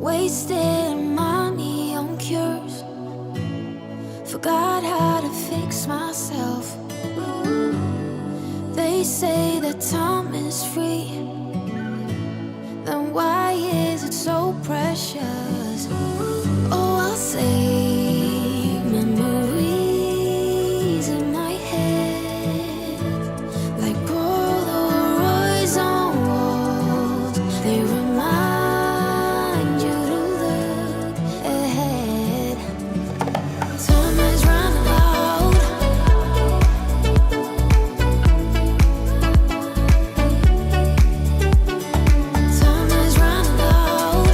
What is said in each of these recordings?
Wasting money on cures. Forgot how to fix myself. They say that time is free. Then why is it so precious? Oh, I'll say memories in my head, like Polaroids on walls. They remind you to look ahead. Time is running out. Time is running out.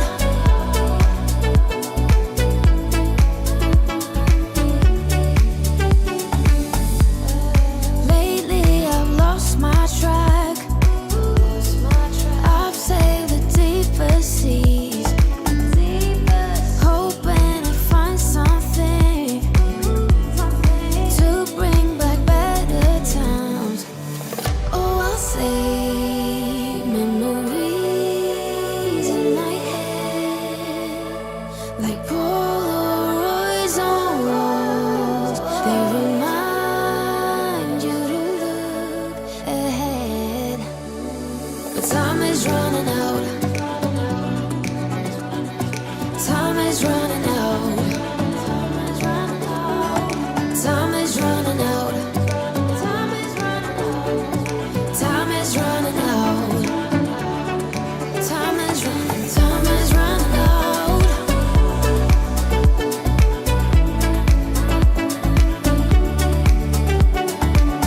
Lately I've lost my track. I've sailed the deepest seas, hoping to find something to bring back better times. Oh, I'll say memories in my head, like Polaroids on walls. They remind you to look ahead. But time is running out. Time is running out. Time is running out. Time is running out. Time is running out. Time is running. Time is running out.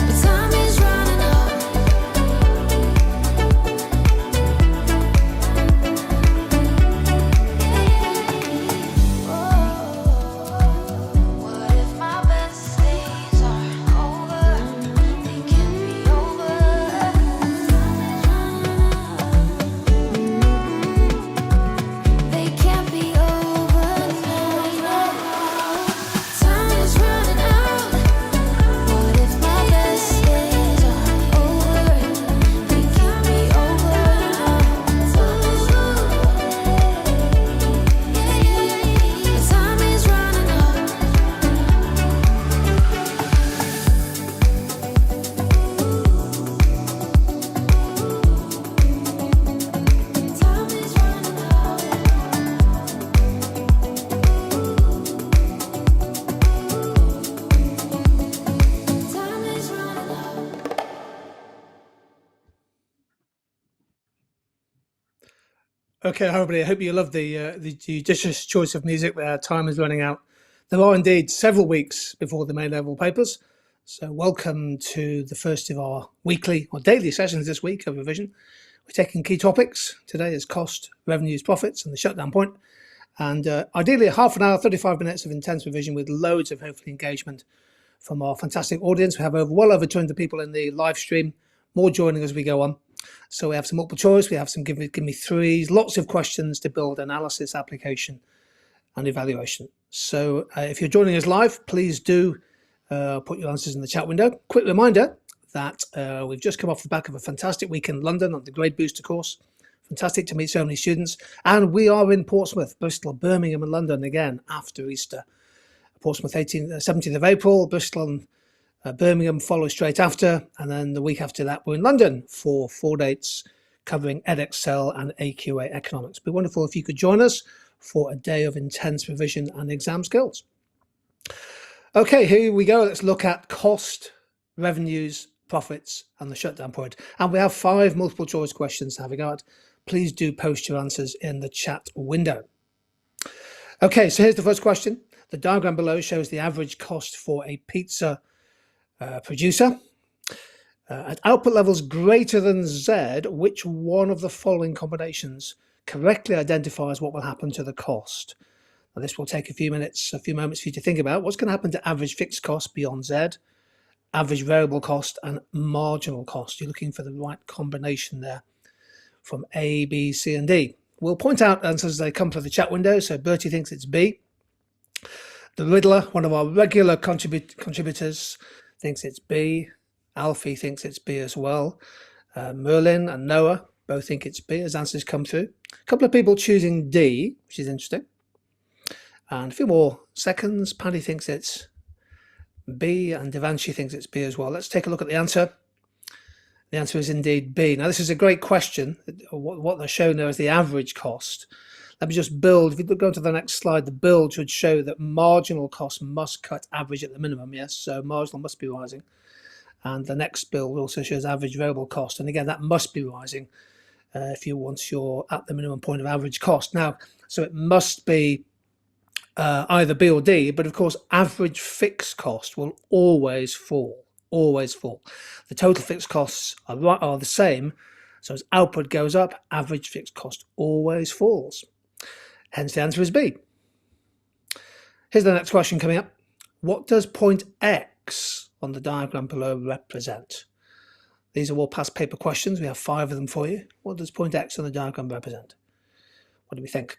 But time is running out. What if my best days are over? They can be over. They can't be over now. Time is running out. What if my best days are over? They can't be over now. Time is running out. Time is running out. Time is running out. Okay, everybody, I hope you love the judicious choice of music there. Time is running out. There are indeed several weeks before the main level papers. So welcome to the first of our weekly or daily sessions this week of revision. We're taking key topics. Today is cost, revenues, profits, and the shutdown point. And ideally, half an hour, 35 minutes of intense revision with loads of hopefully engagement from our fantastic audience. We have well over 200 people in the live stream, more joining as we go on. So we have some multiple choice, we have some give me threes, lots of questions to build analysis, application, and evaluation. So if you're joining us live, please do put your answers in the chat window. Quick reminder that we've just come off the back of a fantastic week in London on the Grade Booster course. Fantastic to meet so many students. And we are in Portsmouth, Bristol, Birmingham, and London again after Easter. Portsmouth 17th of April, Bristol and Birmingham follow straight after, and then the week after that we're in London for 4 dates covering Edexcel and AQA Economics. It'd be wonderful if you could join us for a day of intense revision and exam skills. Okay, here we go. Let's look at cost, revenues, profits, and the shutdown point. And we have 5 multiple choice questions to have a go at. Please do post your answers in the chat window. Okay, so here's the first question. The diagram below shows the average cost for a pizza producer. At output levels greater than Z, which one of the following combinations correctly identifies what will happen to the cost? Now, this will take a few moments for you to think about. What's going to happen to average fixed cost beyond Z, average variable cost, and marginal cost? You're looking for the right combination there from A, B, C, and D. We'll point out answers as they come to the chat window. So Bertie thinks it's B. The Riddler, one of our regular contributors, thinks it's B. Alfie thinks it's B as well. Merlin and Noah both think it's B as answers come through. A couple of people choosing D, which is interesting. And a few more seconds. Paddy thinks it's B, and Devanshi thinks it's B as well. Let's take a look at the answer. The answer is indeed B. Now, this is a great question. What they're showing there is the average cost. Let me just build. If you go to the next slide, the build should show that marginal cost must cut average at the minimum. Yes, so marginal must be rising. And the next build also shows average variable cost. And again, that must be rising if you want your at the minimum point of average cost. Now, so it must be either B or D, but of course, average fixed cost will always fall. Always fall. The total fixed costs are the same. So as output goes up, average fixed cost always falls. Hence the answer is B. Here's the next question coming up. What does point X on the diagram below represent? These are all past paper questions. We have 5 of them for you. What does point X on the diagram represent? What do we think?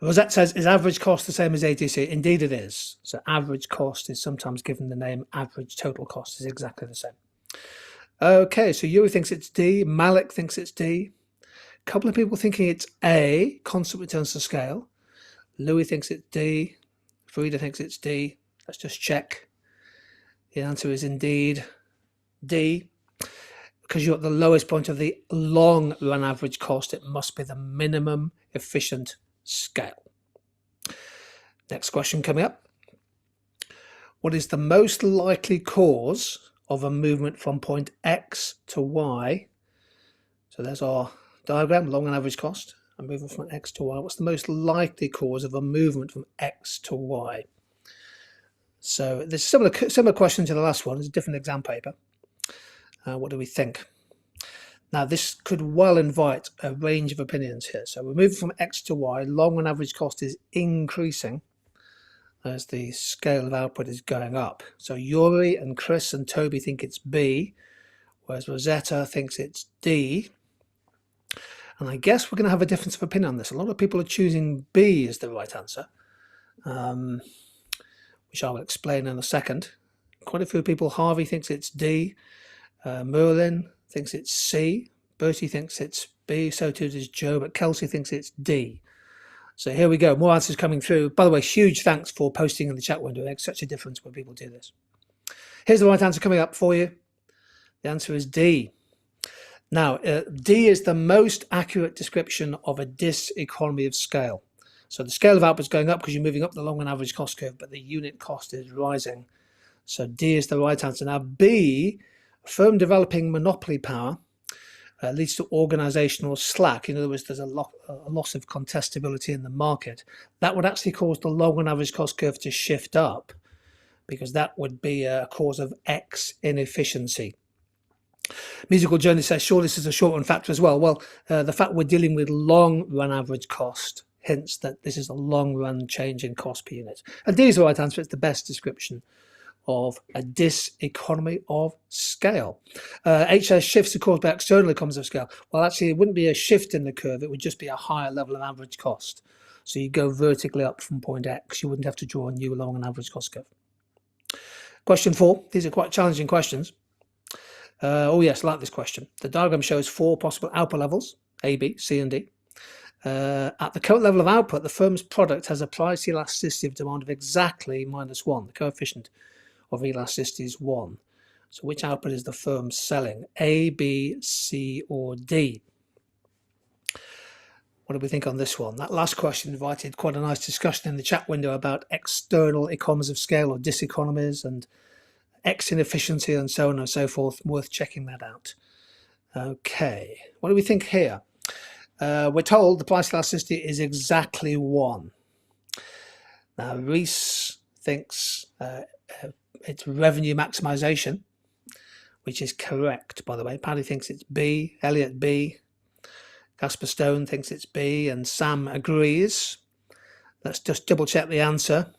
Rosette says, is average cost the same as ATC? Indeed it is. So average cost is sometimes given the name average total cost is exactly the same. Okay, so Yuri thinks it's D. Malik thinks it's D. A couple of people thinking it's A, constant returns to scale. Louis thinks it's D. Frida thinks it's D. Let's just check. The answer is indeed D. Because you're at the lowest point of the long run average cost, it must be the minimum efficient scale. Next question coming up. What is the most likely cause of a movement from point X to Y? So there's our diagram, long and average cost, a movement from X to Y. What's the most likely cause of a movement from X to Y? So there's a similar question to the last one. It's a different exam paper. What do we think? Now, this could well invite a range of opinions here. So we're moving from X to Y. Long and average cost is increasing as the scale of output is going up. So Yuri and Chris and Toby think it's B, whereas Rosetta thinks it's D. And I guess we're going to have a difference of opinion on this. A lot of people are choosing B as the right answer, which I will explain in a second. Quite a few people, Harvey thinks it's D. Merlin thinks it's C. Bertie thinks it's B. So too does Joe, but Kelsey thinks it's D. So here we go. More answers coming through. By the way, huge thanks for posting in the chat window. It makes such a difference when people do this. Here's the right answer coming up for you. The answer is D. Now, D is the most accurate description of a diseconomy of scale. So the scale of output is going up because you're moving up the long and average cost curve, but the unit cost is rising. So D is the right answer. Now, B, a firm developing monopoly power leads to organizational slack. In other words, there's a loss of contestability in the market. That would actually cause the long and average cost curve to shift up because that would be a cause of X inefficiency. Musical Journey says, sure, this is a short run factor as well. Well, the fact we're dealing with long run average cost hints that this is a long run change in cost per unit. And D is the right answer. It's the best description of a diseconomy of scale. H says shifts are caused by external economies of scale. Well, actually, it wouldn't be a shift in the curve. It would just be a higher level of average cost. So you go vertically up from point X. You wouldn't have to draw a new long and average cost curve. Question 4. These are quite challenging questions. Oh, yes, I like this question. The diagram shows 4 possible output levels, A, B, C, and D. At the current level of output, the firm's product has a price elasticity of demand of exactly -1. The coefficient of elasticity is 1. So which output is the firm selling? A, B, C, or D? What do we think on this one? That last question invited quite a nice discussion in the chat window about external economies of scale or diseconomies and X inefficiency and so on and so forth. Worth checking that out. Okay, what do we think here? We're told the price elasticity is exactly 1. Now, Reese thinks it's revenue maximization, which is correct, by the way. Paddy thinks it's B, Elliot B, Casper Stone thinks it's B, and Sam agrees. Let's just double check the answer.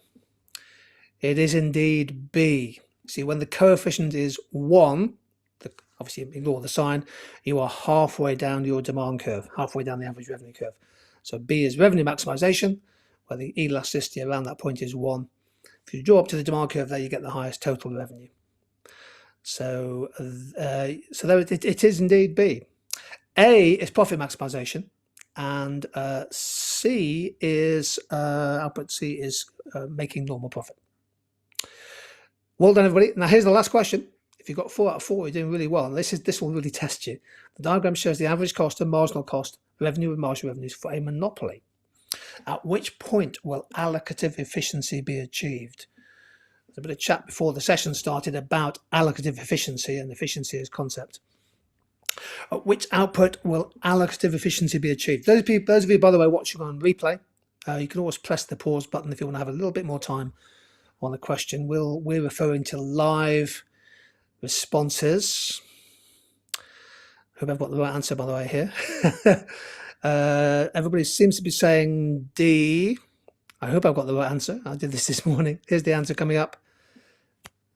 It is indeed B. See, when the coefficient is 1, obviously ignore the sign, you are halfway down your demand curve, halfway down the average revenue curve. So B is revenue maximization, where the elasticity around that point is 1. If you draw up to the demand curve there, you get the highest total revenue. So there it is indeed B. A is profit maximization, and C is output C is making normal profit. Well done, everybody. Now here's the last question. If you've got 4 out of 4, you're doing really well. And this will really test you. The diagram shows the average cost and marginal cost, revenue and marginal revenues for a monopoly. At which point will allocative efficiency be achieved? There's a bit of chat before the session started about allocative efficiency and efficiency as concept. At which output will allocative efficiency be achieved? Those of you, by the way, watching on replay, you can always press the pause button if you want to have a little bit more time on the question. We're referring to live responses. Hope I've got the right answer, by the way, here. Everybody seems to be saying D. I hope I've got the right answer. I did this morning. Here's the answer coming up.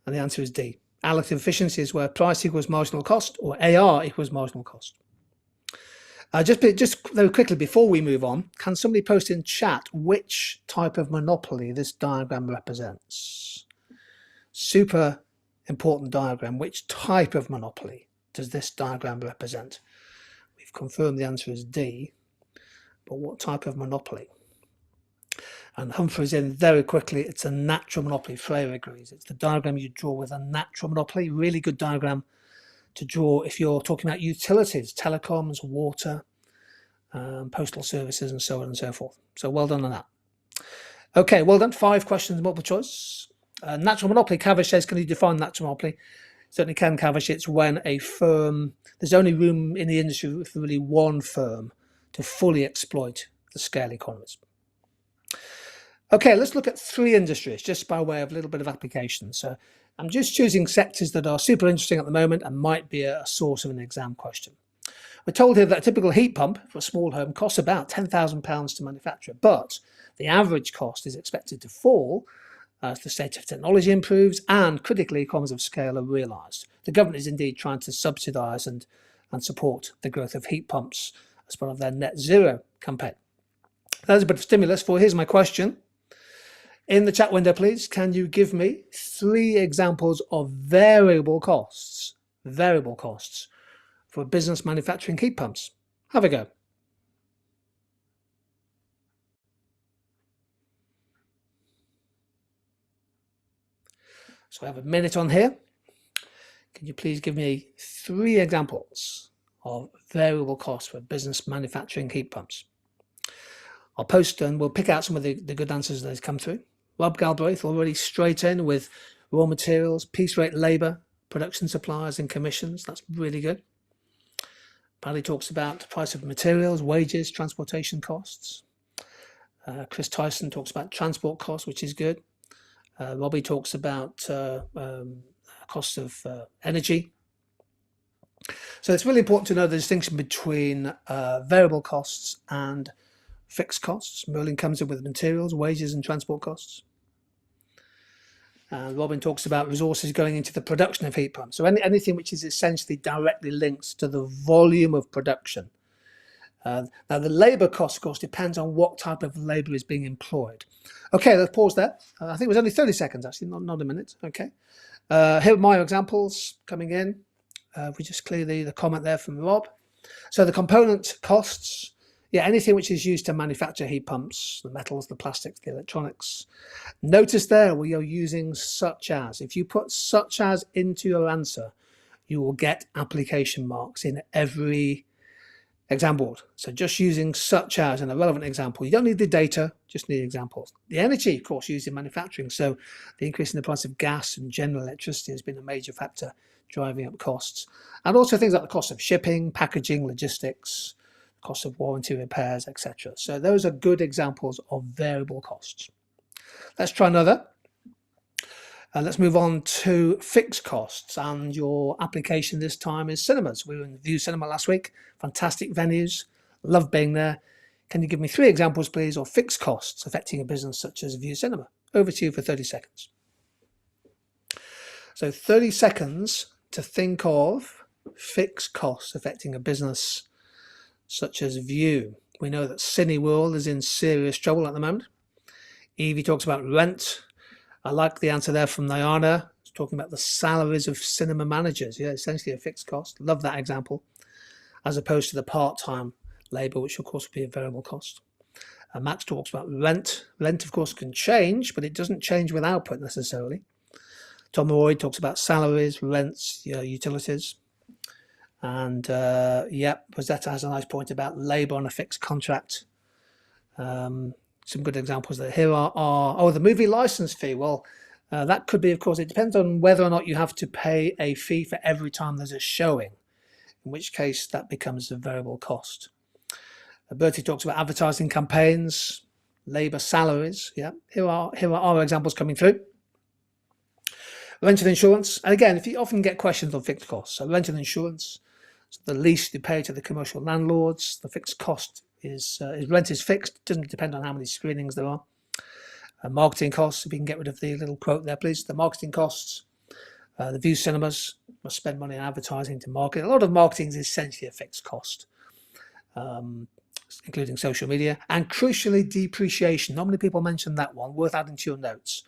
And the answer is D. Allocative efficiency is where price equals marginal cost, or AR equals marginal cost. Just very quickly before we move on, can somebody post in chat which type of monopoly this diagram represents? Super important diagram. Which type of monopoly does this diagram represent? We've confirmed the answer is D, but what type of monopoly? And Humphrey's in very quickly. It's a natural monopoly. Freya agrees. It's the diagram you draw with a natural monopoly. Really good diagram to draw if you're talking about utilities, telecoms, water, postal services, and so on and so forth. So well done on that. Okay, well done. 5 questions, multiple choice. Natural monopoly. Cavish says, can you define natural monopoly? Certainly can, Cavish. It's when a firm, there's only room in the industry for really one firm to fully exploit the scale economies. Okay, let's look at 3 industries just by way of a little bit of application. So I'm just choosing sectors that are super interesting at the moment and might be a source of an exam question. We're told here that a typical heat pump for a small home costs about £10,000 to manufacture, but the average cost is expected to fall as the state of technology improves and critically economies of scale are realised. The government is indeed trying to subsidise and support the growth of heat pumps as part of their net zero campaign. There's a bit of stimulus for. Here's my question. In the chat window, please, can you give me 3 examples of variable costs for business manufacturing heat pumps? Have a go. So I have a minute on here. Can you please give me 3 examples of variable costs for business manufacturing heat pumps? I'll post and we'll pick out some of the good answers that have come through. Rob Galbraith already straight in with raw materials, piece rate labour, production suppliers and commissions. That's really good. Paddy talks about the price of materials, wages, transportation costs. Chris Tyson talks about transport costs, which is good. Robbie talks about costs of energy. So it's really important to know the distinction between variable costs and fixed costs. Merlin comes in with materials, wages and transport costs. Robin talks about resources going into the production of heat pumps. So anything which is essentially directly linked to the volume of production. Now the labour cost, of course, depends on what type of labour is being employed. Okay, let's pause there. I think it was only 30 seconds, actually, not a minute. Okay. Here are my examples coming in. If we just clear the comment there from Rob. So the component costs, yeah, anything which is used to manufacture heat pumps, the metals, the plastics, the electronics. Notice there we are using such as. If you put such as into your answer, you will get application marks in every exam board. So just using such as in a relevant example. You don't need the data, just need examples. The energy, of course, used in manufacturing. So the increase in the price of gas and general electricity has been a major factor driving up costs. And also things like the cost of shipping, packaging, logistics, cost of warranty repairs, etc. So those are good examples of variable costs. Let's try another. Let's move on to fixed costs, and your application this time is cinemas. We were in View Cinema last week. Fantastic venues, love being there. Can you give me 3 examples, please, of fixed costs affecting a business such as View Cinema? Over to you for 30 seconds. So 30 seconds to think of fixed costs affecting a business such as View. We know that Cineworld is in serious trouble at the moment. Evie talks about rent. I like the answer there from Diana. It's talking about the salaries of cinema managers. Yeah, essentially a fixed cost. Love that example. as opposed to the part-time labour, which of course would be a variable cost. Max talks about rent. Rent, of course, can change, but it doesn't change with output necessarily. Tom Roy talks about salaries, rents, utilities. And Rosetta has a nice point about labour on a fixed contract. Some good examples there. Here are the movie license fee. Well, that could be, of course, it depends on whether or not you have to pay a fee for every time there's a showing, in which case that becomes a variable cost. Bertie talks about advertising campaigns, labour, salaries. Yeah, here are our examples coming through. Rental insurance. And again, if you often get questions on fixed costs, so rental insurance, so the lease you pay to the commercial landlords, the fixed cost is rent is fixed, doesn't depend on how many screenings there are. Marketing costs, if you can get rid of the little quote there, please. The marketing costs, the View cinemas must spend money on advertising to market. A lot of marketing is essentially a fixed cost, including social media, and crucially depreciation. Not many people mention that one, worth adding to your notes.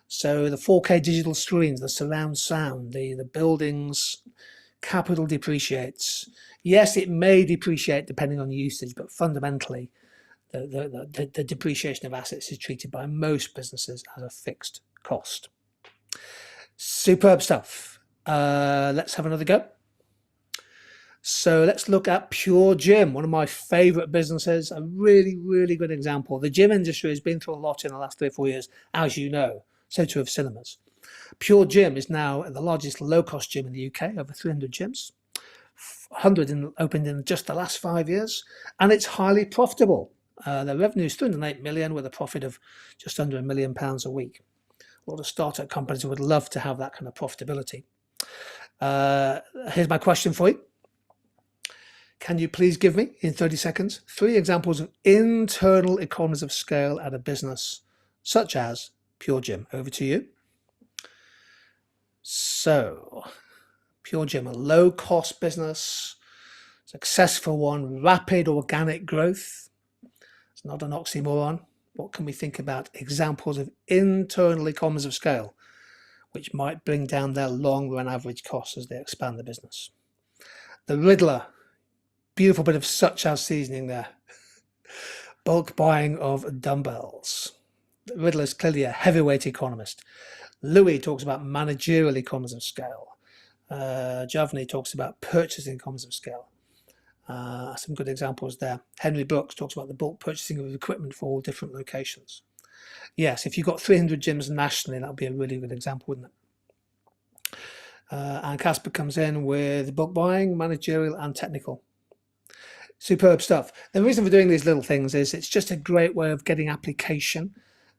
So the 4K digital screens, the surround sound, the buildings, capital depreciates. Yes, it may depreciate depending on usage, but fundamentally the depreciation of assets is treated by most businesses as a fixed cost. Superb stuff. Let's have another go. So let's look at Pure Gym, one of my favorite businesses, a really, really good example. The gym industry has been through a lot in the last 3 or 4 years, as you know, so too have cinemas. Pure Gym is now the largest low-cost gym in the UK, over 300 gyms, 100 opened in just the last 5 years, and it's highly profitable. Their revenue is 308 million with a profit of just under £1 million a week. A lot of startup companies would love to have that kind of profitability. Here's my question for you. Can you please give me, in 30 seconds, 3 examples of internal economies of scale at a business such as Pure Gym? Over to you. So, Pure Gym, a low-cost business, successful one, rapid organic growth. It's not an oxymoron. What can we think about examples of internal economies of scale which might bring down their long-run average costs as they expand the business? The Riddler, beautiful bit of such as seasoning there. Bulk buying of dumbbells. The Riddler is clearly a heavyweight economist. Louis talks about managerial economies of scale. Giovanni talks about purchasing economies of scale. Some good examples there. Henry Brooks talks about the bulk purchasing of equipment for all different locations. Yes, if you've got 300 gyms nationally, that would be a really good example, wouldn't it? And Casper comes in with bulk buying, managerial and technical. Superb stuff. The reason for doing these little things is it's just a great way of getting application.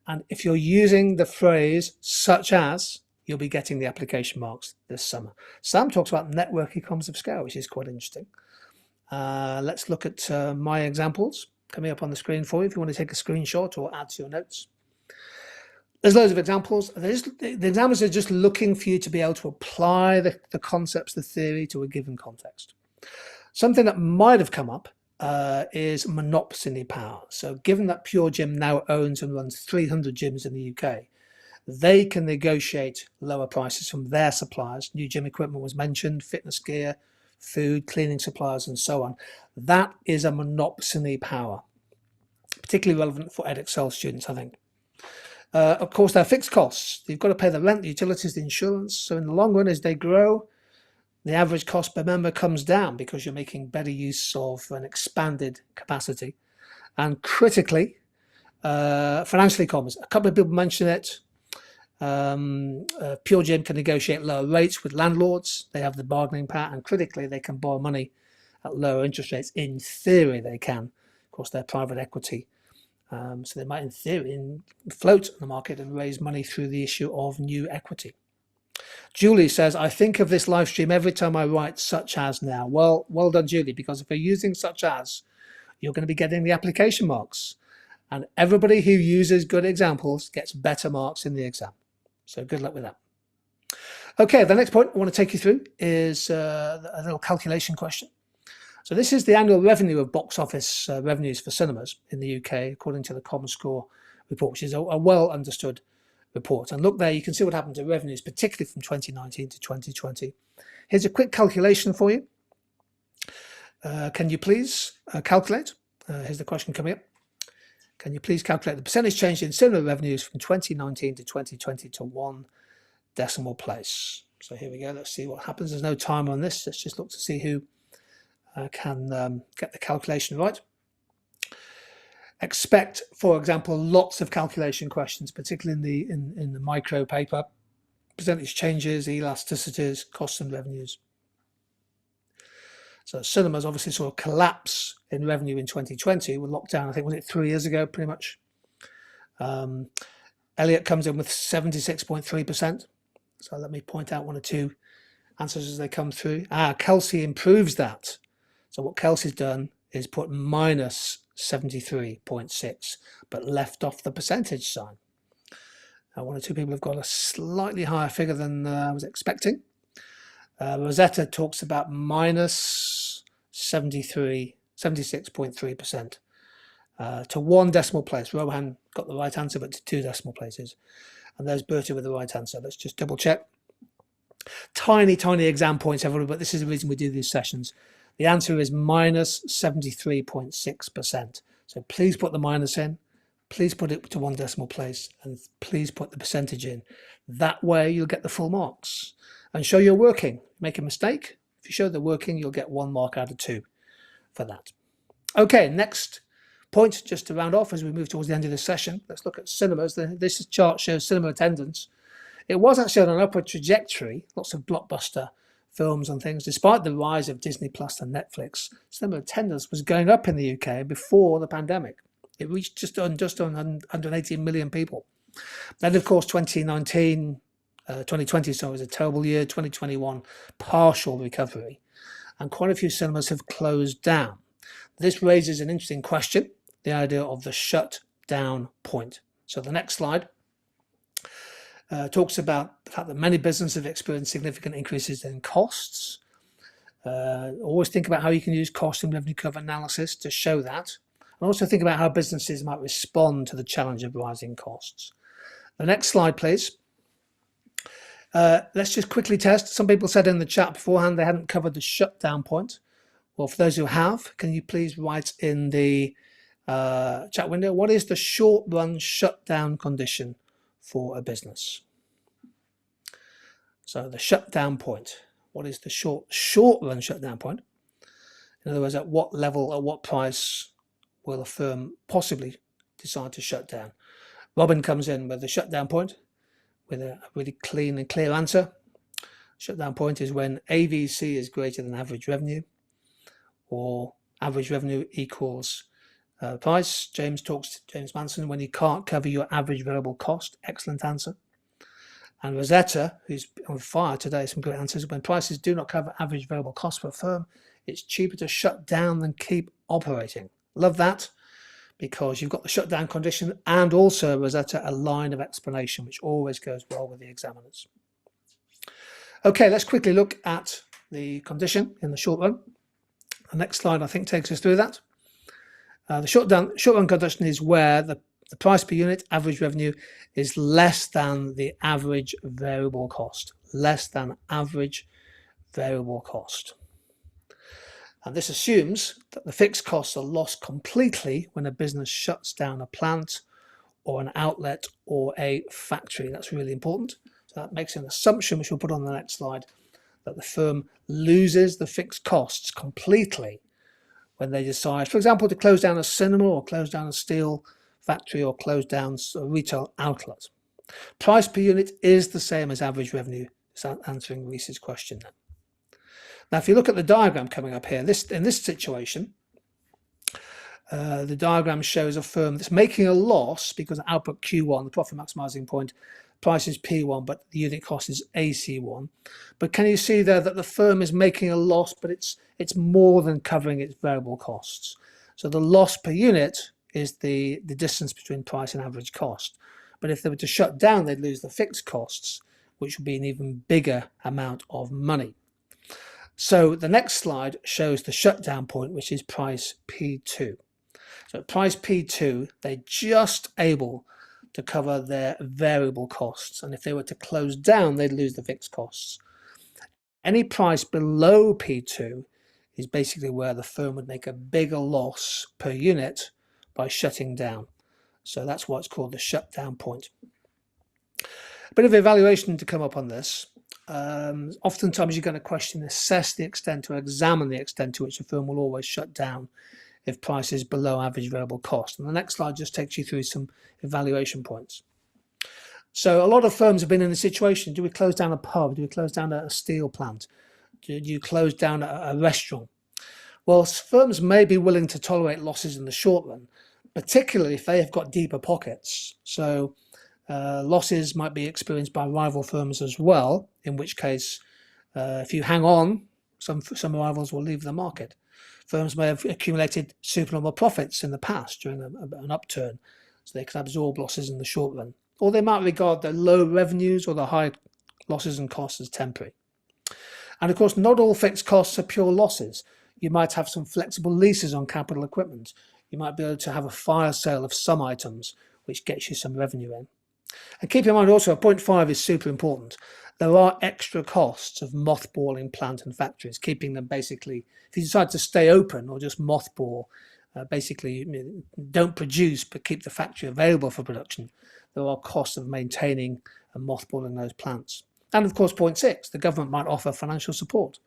And if you're using the phrase such as, you'll be getting the application marks this summer. Sam talks about network economies of scale, which is quite interesting. Let's look at my examples coming up on the screen for you if you want to take a screenshot or add to your notes. There's loads of examples. The examples are just looking for you to be able to apply the concepts, the theory to a given context. Something that might have come up is monopoly power. So given that Pure Gym now owns and runs 300 gyms in the UK, they can negotiate lower prices from their suppliers. New gym equipment was mentioned, fitness gear, food, cleaning suppliers, and so on. That is a monopoly power, particularly relevant for EdExcel students, I think. Of course, there are fixed costs. You've got to pay the rent, the utilities, the insurance. So in the long run, as they grow, the average cost per member comes down because you're making better use of an expanded capacity. And critically, financial economies. A couple of people mention it. Pure Gym can negotiate lower rates with landlords. They have the bargaining power, and critically, they can borrow money at lower interest rates. In theory, they can. Of course, they're private equity. So they might, in theory, float on the market and raise money through the issue of new equity. Julie says, I think of this live stream every time I write such as now. Well done, Julie, because if you're using such as, you're going to be getting the application marks. And everybody who uses good examples gets better marks in the exam. So good luck with that. Okay, the next point I want to take you through is a little calculation question. So this is the annual revenue of box office revenues for cinemas in the UK, according to the ComScore report, which is a well understood report. And look there, you can see what happened to revenues, particularly from 2019 to 2020. Here's a quick calculation for you. Can you please calculate? Here's the question coming up. Can you please calculate the percentage change in cinema revenues from 2019 to 2020 to one decimal place? So here we go. Let's see what happens. There's no timer on this. Let's just look to see who can get the calculation right. Expect, for example, lots of calculation questions, particularly in the micro paper. Percentage changes, elasticities, costs and revenues. So cinemas obviously saw a collapse in revenue in 2020 with lockdown. I think, was it 3 years ago, pretty much. Elliot comes in with 76.3%. So let me point out one or two answers as they come through. Kelsey improves that. So what Kelsey's done is put minus 73.6, but left off the percentage sign. One or two people have got a slightly higher figure than I was expecting. Rosetta talks about minus 76.3% to one decimal place. Rohan got the right answer, but to two decimal places. And there's Bertie with the right answer. Let's just double check. Tiny exam points, everybody, but this is the reason we do these sessions. The answer is minus 73.6%. So please put the minus in. Please put it to one decimal place, and please put the percentage in. That way you'll get the full marks. And show you're working. Make a mistake. If you show they're working, you'll get 1 mark out of 2 for that. Okay, next point, just to round off as we move towards the end of this session. Let's look at cinemas. This chart shows cinema attendance. It was actually on an upward trajectory, lots of blockbuster films and things. Despite the rise of Disney Plus and Netflix, cinema attendance was going up in the UK before the pandemic. It reached just on 180 million people. Then, of course, 2020 was a terrible year. 2021, partial recovery, and quite a few cinemas have closed down. This raises an interesting question, the idea of the shutdown point. So the next slide talks about the fact that many businesses have experienced significant increases in costs. Always think about how you can use cost and revenue curve analysis to show that. And also think about how businesses might respond to the challenge of rising costs. The next slide, please. Let's just quickly test. Some people said in the chat beforehand they hadn't covered the shutdown point. Well, for those who have, can you please write in the chat window, what is the short run shutdown condition for a business? So the shutdown point, what is the short run shutdown point? In other words, at what level, at what price will a firm possibly decide to shut down? Robin comes in with the shutdown point with a really clean and clear answer. Shutdown point is when AVC is greater than average revenue, or average revenue equals price. James Manson, when you can't cover your average variable cost. Excellent answer. And Rosetta, who's on fire today, some great answers. When prices do not cover average variable cost for a firm, it's cheaper to shut down than keep operating. Love that, because you've got the shutdown condition and also, Rosetta, a line of explanation, which always goes well with the examiners. Okay, let's quickly look at the condition in the short run. The next slide, I think, takes us through that. The short run condition is where the price per unit, average revenue, is less than the average variable cost. Less than average variable cost. And this assumes that the fixed costs are lost completely when a business shuts down a plant or an outlet or a factory. That's really important. So that makes an assumption, which we'll put on the next slide, that the firm loses the fixed costs completely when they decide, for example, to close down a cinema or close down a steel factory or close down a retail outlet. Price per unit is the same as average revenue. Is that answering Reese's question then? Now, if you look at the diagram coming up here, in this situation, the diagram shows a firm that's making a loss because output Q1, the profit maximizing point, price is P1, but the unit cost is AC1. But can you see there that the firm is making a loss, but it's more than covering its variable costs. So the loss per unit is the distance between price and average cost. But if they were to shut down, they'd lose the fixed costs, which would be an even bigger amount of money. So the next slide shows the shutdown point, which is price P2. So at price P2, they're just able to cover their variable costs. And if they were to close down, they'd lose the fixed costs. Any price below P2 is basically where the firm would make a bigger loss per unit by shutting down. So that's why it's called the shutdown point. A bit of evaluation to come up on this. Oftentimes you're going to question, assess the extent or examine the extent to which a firm will always shut down if price is below average variable cost. And the next slide just takes you through some evaluation points. So a lot of firms have been in the situation, do we close down a pub? Do we close down a steel plant? Do you close down a restaurant? Well, firms may be willing to tolerate losses in the short run, particularly if they have got deeper pockets. So losses might be experienced by rival firms as well, in which case, if you hang on, some rivals will leave the market. Firms may have accumulated supernormal profits in the past during an upturn, so they can absorb losses in the short run. Or they might regard the low revenues or the high losses and costs as temporary. And of course, not all fixed costs are pure losses. You might have some flexible leases on capital equipment. You might be able to have a fire sale of some items, which gets you some revenue in. And keep in mind also, point 5 is super important. There are extra costs of mothballing plant and factories, keeping them basically, if you decide to stay open or just mothball, basically don't produce but keep the factory available for production, there are costs of maintaining and mothballing those plants. And of course, point 6, the government might offer financial support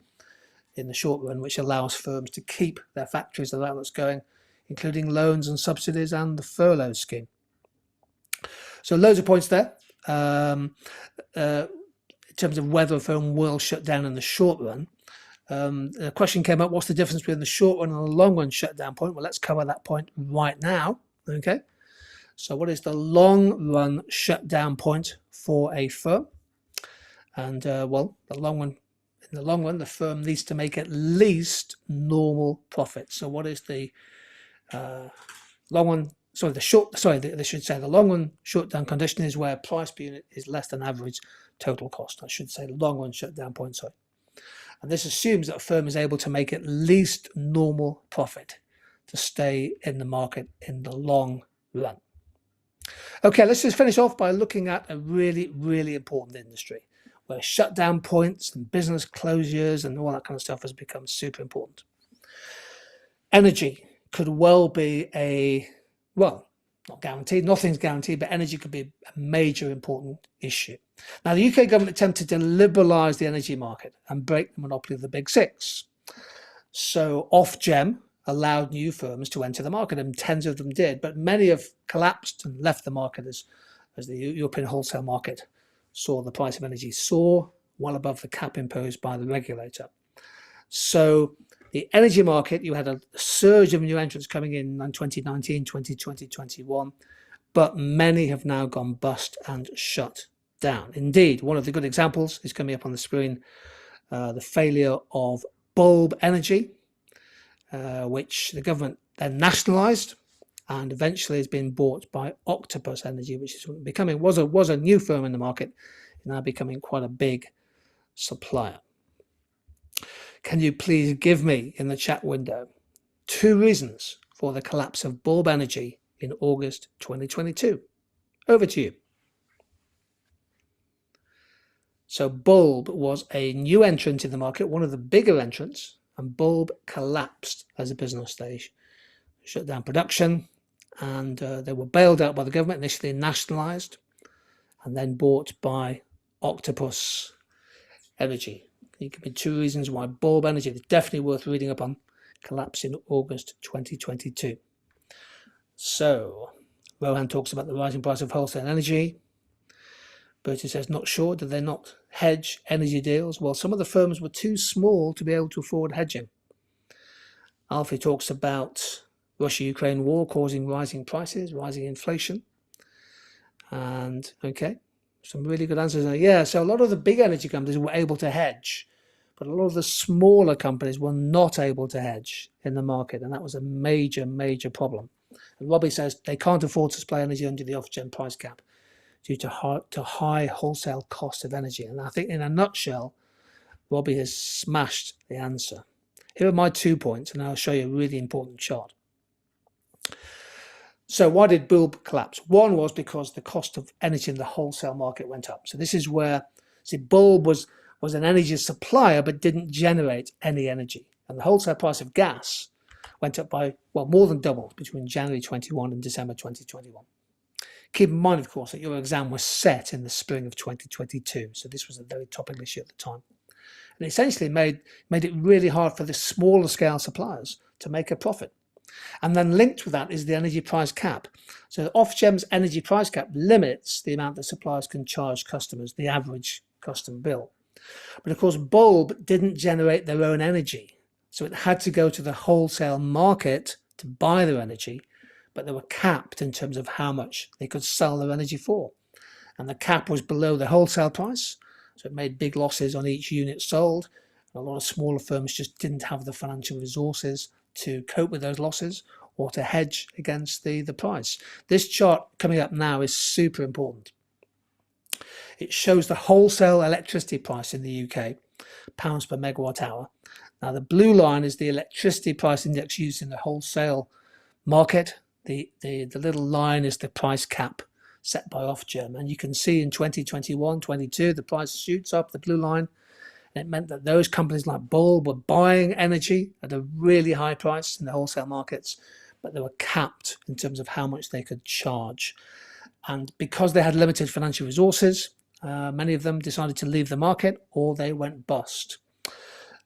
in the short run, which allows firms to keep their factories, their outlets going, including loans and subsidies and the furlough scheme. So loads of points there. In terms of whether a firm will shut down in the short run. The question came up, what's the difference between the short run and the long run shutdown point? Well, let's cover that point right now. Okay. So what is the long run shutdown point for a firm? And well, in the long run, the firm needs to make at least normal profit. So what is the long run? Sorry, they should say the long run shutdown condition is where price per unit is less than average total cost. I should say long run shutdown point, sorry. And this assumes that a firm is able to make at least normal profit to stay in the market in the long run. Okay, let's just finish off by looking at a really, really important industry where shutdown points and business closures and all that kind of stuff has become super important. Energy could well be well, not guaranteed, nothing's guaranteed, but energy could be a major important issue. Now, the UK government attempted to liberalise the energy market and break the monopoly of the big six. So Ofgem allowed new firms to enter the market, and tens of them did, but many have collapsed and left the market as the European wholesale market saw the price of energy soar well above the cap imposed by the regulator. So the energy market, you had a surge of new entrants coming in 2019, 2020, 2021, but many have now gone bust and shut down. Indeed, one of the good examples is coming up on the screen, the failure of Bulb Energy, which the government then nationalised and eventually has been bought by Octopus Energy, which is becoming was a new firm in the market, now becoming quite a big supplier. Can you please give me in the chat window 2 reasons for the collapse of Bulb Energy in August 2022? Over to you. So Bulb was a new entrant in the market, one of the bigger entrants, and Bulb collapsed as a business. They shut down production and they were bailed out by the government, initially nationalised and then bought by Octopus Energy. It could be 2 reasons why Bulb Energy is definitely worth reading up on, collapsed in August 2022. So Rohan talks about the rising price of wholesale energy. Bertie says, not sure, did they not hedge energy deals? Well, some of the firms were too small to be able to afford hedging. Alfie talks about Russia-Ukraine war causing rising prices, rising inflation. And, okay, some really good answers there. Yeah, so a lot of the big energy companies were able to hedge, but a lot of the smaller companies were not able to hedge in the market, and that was a major, major problem. And Robbie says they can't afford to supply energy under the Ofgem price cap due to high wholesale cost of energy. And I think in a nutshell, Robbie has smashed the answer. Here are my 2 points, and I'll show you a really important chart. So why did Bulb collapse? One was because the cost of energy in the wholesale market went up. So this is where, see, Bulb was an energy supplier but didn't generate any energy. And the wholesale price of gas went up by, well, more than double between January 21 and December 2021. Keep in mind, of course, that your exam was set in the spring of 2022, so this was a very topical issue at the time. And essentially made it really hard for the smaller scale suppliers to make a profit. And then linked with that is the energy price cap. So Ofgem's energy price cap limits the amount that suppliers can charge customers, the average customer bill. But of course, Bulb didn't generate their own energy, so it had to go to the wholesale market to buy their energy, but they were capped in terms of how much they could sell their energy for. And the cap was below the wholesale price, so it made big losses on each unit sold. And a lot of smaller firms just didn't have the financial resources to cope with those losses or to hedge against the price. This chart coming up now is super important. It shows the wholesale electricity price in the UK, pounds per megawatt hour. Now the blue line is the electricity price index used in the wholesale market. The little line is the price cap set by Ofgem. And you can see in 2021, 22, the price shoots up, the blue line. And it meant that those companies like Bulb were buying energy at a really high price in the wholesale markets, but they were capped in terms of how much they could charge. And because they had limited financial resources, many of them decided to leave the market or they went bust.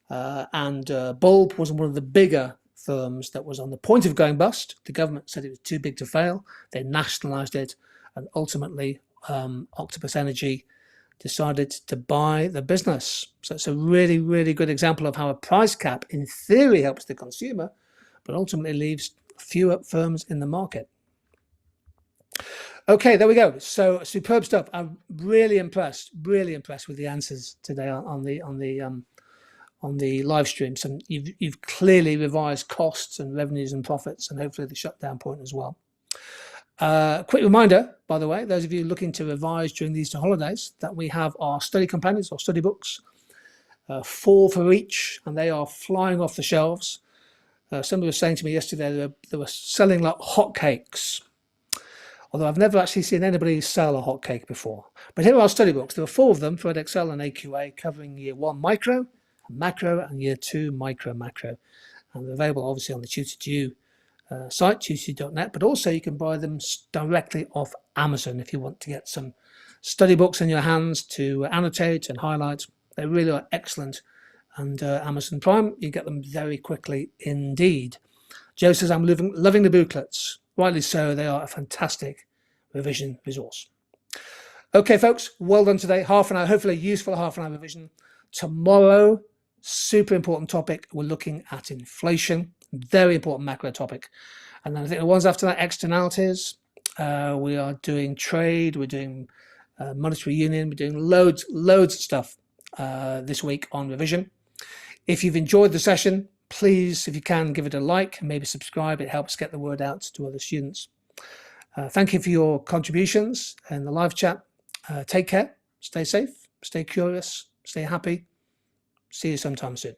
Bulb was one of the bigger firms that was on the point of going bust. The government said it was too big to fail. They nationalised it, and ultimately Octopus Energy decided to buy the business. So it's a really, really good example of how a price cap in theory helps the consumer, but ultimately leaves fewer firms in the market. Okay, there we go. So superb stuff. I'm really impressed with the answers today on the live stream. So you've clearly revised costs and revenues and profits, and hopefully the shutdown point as well. Quick reminder, by the way, those of you looking to revise during the Easter holidays, that we have our study companions or study books, 4 for each, and they are flying off the shelves. Somebody was saying to me yesterday they were selling like hotcakes, although I've never actually seen anybody sell a hotcake before. But here are our study books. There are 4 of them for Excel and AQA, covering year 1 micro, macro, and year 2 micro macro. And they're available obviously on the TutorDue site, tutor.net, but also you can buy them directly off Amazon if you want to get some study books in your hands to annotate and highlight. They really are excellent. And Amazon Prime, you get them very quickly indeed. Joe says, I'm loving the booklets. Rightly so, they are a fantastic revision resource. Okay, folks, well done today. Half an hour, hopefully a useful half an hour revision. Tomorrow, super important topic. We're looking at inflation, very important macro topic. And then I think the ones after that, externalities. We are doing trade, we're doing monetary union, we're doing loads of stuff this week on revision. If you've enjoyed the session, please, if you can, give it a like and maybe subscribe. It helps get the word out to other students. Thank you for your contributions in the live chat. Take care, stay safe, stay curious, stay happy. See you sometime soon.